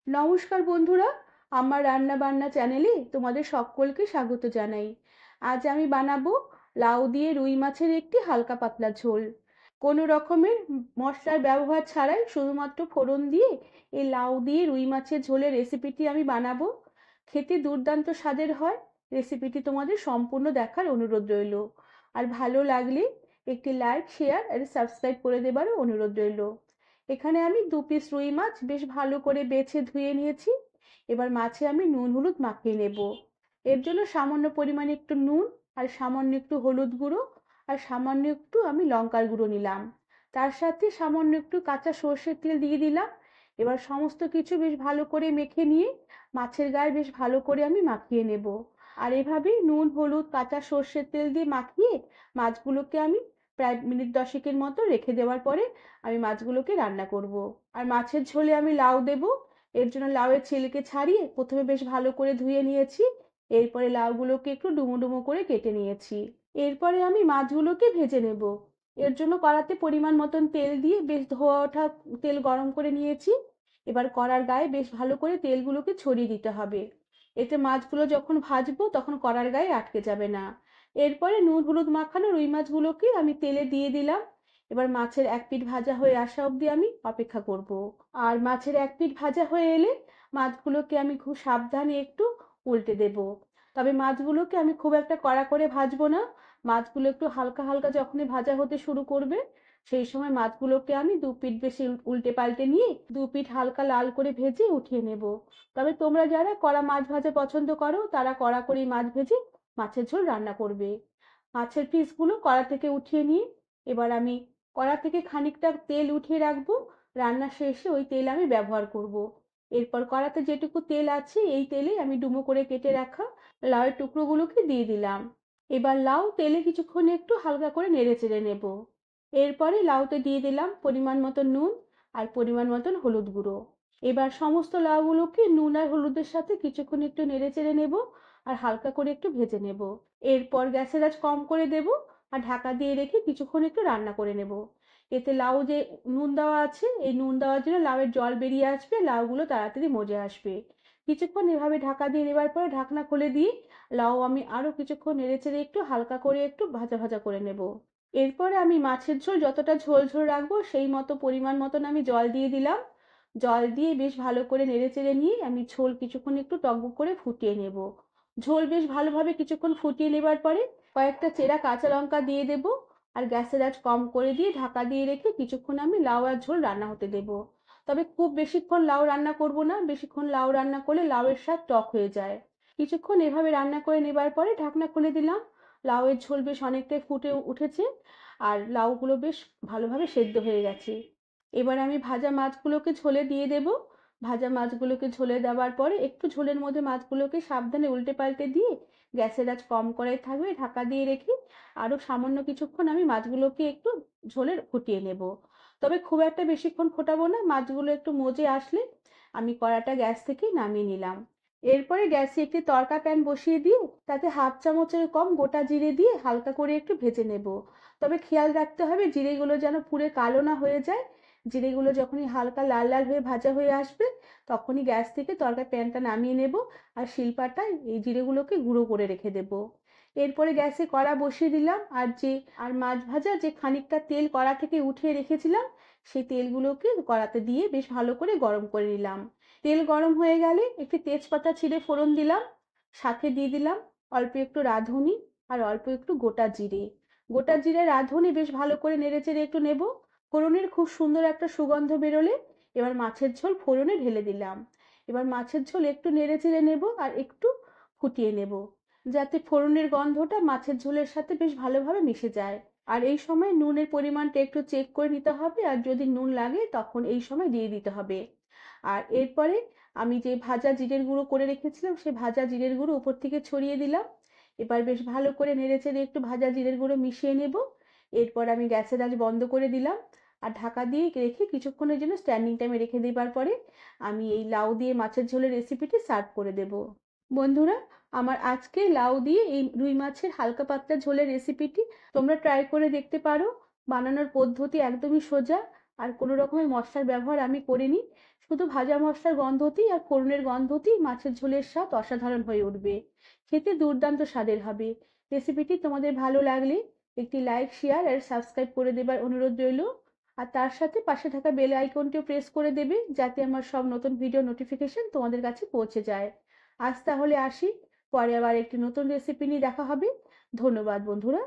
নমস্কার বন্ধুরা, আমার রান্না বান্না চ্যানেলে তোমাদের সকলকে স্বাগত জানাই। আজ আমি বানাবো লাউ দিয়ে রুই মাছের একটি হালকা পাতলা ঝোল। কোনো রকমের মশলার ব্যবহার ছাড়াই শুধুমাত্র ফোড়ন দিয়ে এই লাউ দিয়ে রুই মাছের ঝোলের রেসিপিটি আমি বানাবো। খেতে দুর্দান্ত স্বাদের হয়। রেসিপিটি তোমাদের সম্পূর্ণ দেখার অনুরোধ রইল। আর ভালো লাগলে একটি লাইক, শেয়ার আর সাবস্ক্রাইব করে দেবারও অনুরোধ রইল। এখানে আমি 2 পিস রুই মাছ বেশ ভালো করে বেছে ধুয়ে নিয়েছি। এবার মাছে আমি নুন হলুদ মাখিয়ে নেব। এর জন্য সামান্য পরিমাণে একটু নুন, আর সামান্য একটু হলুদ গুঁড়ো, আর সামান্য একটু আমি লঙ্কার গুঁড়ো নিলাম। তার সাথে সামান্য একটু কাঁচা সর্ষের তেল দিয়ে দিলাম। এবার সমস্ত কিছু বেশ ভালো করে মেখে নিয়ে মাছের গায়ে বেশ ভালো করে আমি মাখিয়ে নেব। আর এভাবেই নুন হলুদ কাঁচা সর্ষের তেল দিয়ে মাখিয়ে মাছগুলোকে আমি প্রায় মিনিট 10-এর মতো রেখে দেওয়ার পরে আমি মাছগুলোকে রান্না করব। আর মাছের ঝোলে আমি লাউ দেব। এর জন্য লাউয়ের ছিলকে ছাড়িয়ে প্রথমে বেশ ভালো করে ধুয়ে নিয়েছি। এরপরে লাউগুলোকে একটু ডুমো ডুমো করে কেটে নিয়েছি। এরপরে আমি মাছগুলোকে ভেজে নেব। এর জন্য কড়াতে পরিমাণ মতন তেল দিয়ে বেশ ধোয়া ওঠা তেল গরম করে নিয়েছি। এবার কড়ার গায়ে বেশ ভালো করে তেলগুলোকে ছড়িয়ে দিতে হবে। এতে মাছগুলো যখন ভাজবো তখন কড়ার গায়ে আটকে যাবে না। এরপরে নুন হলুদ মাখানো রুই মাছগুলোকে আমি তেলে দিয়ে দিলাম। এবার মাছের এক পিঠ ভাজা হয়ে আসা অবধি আমি অপেক্ষা করব। আর মাছের এক পিঠ ভাজা হয়ে এলে মাছগুলোকে আমি খুব সাবধানে একটু উল্টে দেব। তবে মাছগুলোকে আমি খুব একটা কড়া করে ভাজবো না। মাছগুলো একটু হালকা হালকা যখনই ভাজা হতে শুরু করবে সেই সময় মাছগুলোকে আমি 2 পিঠ বেশি উল্টে পাল্টে নিয়ে 2 পিঠ হালকা লাল করে ভেজে উঠিয়ে নেব। তবে তোমরা যারা কড়া মাছ ভাজা পছন্দ করো তারা কড়া করেই মাছ ভেজে মাছের ঝোল রান্না করবে। মাছের পিসগুলো কড়া থেকে উঠিয়ে নিয়ে এবার আমি কড়া থেকে খানিকটা তেল উঠিয়ে রাখবো। রান্নার শেষে ওই তেল আমি ব্যবহার করব। এরপর কড়াতে যেটুকু তেল আছে এই তেলে আমি ডুমো করে কেটে রাখা লাউয়ের টুকরোগুলোকে দিয়ে দিলাম। এবার লাউ তেলে কিছুক্ষণ একটু হালকা করে নেড়ে চেড়ে নেব। এরপরে লাউতে দিয়ে দিলাম পরিমাণ মতো নুন আর পরিমাণ মতন হলুদ গুঁড়ো। এবার সমস্ত লাউগুলোকে নুন আর হলুদের সাথে কিছুক্ষণ একটু নেড়ে চেড়ে নেব আর হালকা করে একটু ভেজে নেব। এরপর গ্যাসের আঁচ কম করে দেব আর ঢাকা দিয়ে রেখে কিছুক্ষণ একটু রান্না করে নেব। এতে লাউ যে নুন দেওয়া আছে এই নুন দেওয়ার জন্য লাউয়ের জল বেরিয়ে আসবে, লাউগুলো তাড়াতাড়ি মজে আসবে। কিছুক্ষণ এভাবে ঢাকা দিয়ে নেবার পরে ঢাকনা খুলে দিয়ে লাউ আমি আরো কিছুক্ষণ নেড়েচেড়ে একটু হালকা করে একটু ভাজা ভাজা করে নেব। এরপরে আমি মাছের ঝোল যতটা ঝোল ঝোল রাখবো সেই মতো পরিমাণ মতন আমি জল দিয়ে দিলাম। জল দিয়ে বেশ ভালো করে নেড়েচেড়ে নিয়ে আমি ঝোল কিছুক্ষণ একটু টকবক করে ফুটিয়ে নেব। ঝোল বেশ ভালোভাবে কিছুক্ষণ ফুটিয়ে নেবার পরে কয়েকটা চেরা কাঁচা লঙ্কা দিয়ে দেব। আর গ্যাসের আঁচ কম করে দিয়ে ঢাকা দিয়ে রেখে কিছুক্ষণ আমি লাউ আর ঝোল রান্না হতে দেব। তবে খুব বেশিক্ষণ লাউ রান্না করব না, বেশিক্ষণ লাউ রান্না করলে লাউয়ের স্বাদ টক হয়ে যায়। কিছুক্ষণ এভাবে রান্না করে নেবার পরে ঢাকনা খুলে দিলাম। লাউয়ের ঝোল বেশ অনেকটাই ফুটে উঠেছে আর লাউগুলো বেশ ভালোভাবে সেদ্ধ হয়ে গেছে। এবার আমি ভাজা মাছগুলোকে ঝোলে দিয়ে দেব। ভাজা মাছগুলোকে ঝোলে দেওয়ার পরে একটু ঝোলের মধ্যে মাছগুলোকে সাবধানে উল্টে পাল্টে দিয়ে গ্যাসের আঁচ কম করাই থাকবে, ঢাকা দিয়ে রেখে আরো সামান্য কিছুক্ষণ আমি মাছগুলোকে একটু ঝোলে ফুটিয়ে নেব। তবে খুব একটা বেশিক্ষণ ফোটাবো না, মাছগুলো একটু মজে আসলে আমি কড়াটা গ্যাস থেকে নামিয়ে নিলাম। এরপরে গ্যাসে একটি তড়কা প্যান বসিয়ে দিয়ে তাতে হাফ চামচের কম গোটা জিরে দিয়ে হালকা করে একটু ভেজে নেব। তবে খেয়াল রাখতে হবে জিরেগুলো যেন পুড়ে কালো না হয়ে যায়। জিরেগুলো যখনই হালকা লাল লাল হয়ে ভাজা হয়ে আসবে তখনই গ্যাস থেকে তরকারি প্যানটা নামিয়ে নেব আর শিলপাটায় এই জিরেগুলোকে গুঁড়ো করে রেখে দেব। এরপরে গ্যাসে কড়া বসিয়ে দিলাম আর মাছ ভাজা যে খানিকটা তেল কড়া থেকে উঠিয়ে রেখেছিলাম সেই তেলগুলোকে কড়াতে দিয়ে বেশ ভালো করে গরম করে নিলাম। তেল গরম হয়ে গেলে একটি তেজপাতা ছিঁড়ে ফোড়ন দিলাম। সাথে দিয়ে দিলাম অল্প একটু রাঁধুনি আর অল্প একটু গোটা জিরে। গোটা জিরে রাঁধুনি বেশ ভালো করে নেড়েচেড়ে একটু নেব। ফোড়নের খুব সুন্দর একটা সুগন্ধ বেরোলে এবার মাছের ঝোল ফোড়নে ঢেলে দিলাম। এবার মাছের ঝোল একটু নেড়েচেড়ে নেব আর একটু ফুটিয়ে নেব যাতে ফোড়নের গন্ধটা মাছের ঝোলের সাথে বেশ ভালোভাবে মিশে যায়। আর এই সময় নুনের পরিমাণটা একটু চেক করে নিতে হবে, আর যদি নুন লাগে তখন এই সময় দিয়ে দিতে হবে। আর এরপরে আমি যে ভাজা জিরের গুঁড়ো করে রেখেছিলাম সেই ভাজা জিরের গুঁড়ো উপর থেকে ছড়িয়ে দিলাম। এবার বেশ ভালো করে নেড়েচেড়ে একটু ভাজা জিরের গুঁড়ো মিশিয়ে নেব। এরপর আমি গ্যাসের আঁচ বন্ধ করে দিলাম আর ঢাকা দিয়ে রেখে কিছুক্ষণের জন্য স্ট্যান্ডিং টাইমে রেখে দেবার পরে আমি এই লাউ দিয়ে মাছের ঝোলের রেসিপিটি সার্ভ করে দেব। বন্ধুরা, আমার আজকে লাউ দিয়ে এই রুই মাছের হালকা পাতলা ঝোলের রেসিপিটি তোমরা ট্রাই করে দেখতে পারো। বানানোর পদ্ধতি একদমই সোজা আর কোনো রকমের মশলার ব্যবহার আমি করিনি। শুধু ভাজা মশলার গন্ধতেই আর ফোড়নের গন্ধতেই মাছের ঝোলের স্বাদ অসাধারণ হয়ে উঠবে। খেতে দুর্দান্ত স্বাদের হবে। রেসিপিটি তোমাদের ভালো লাগলে একটি লাইক, শেয়ার আর সাবস্ক্রাইব করে দেবার অনুরোধ রইল। আর তার সাথে পাশে থাকা বেল আইকনটিও প্রেস করে দেবে, যাতে আমার সব নতুন ভিডিও নোটিফিকেশন তোমাদের কাছে পৌঁছে যায়। আজ তাহলে আসি, পরে আবার একটি নতুন রেসিপি নিয়ে দেখা হবে। ধন্যবাদ বন্ধুরা।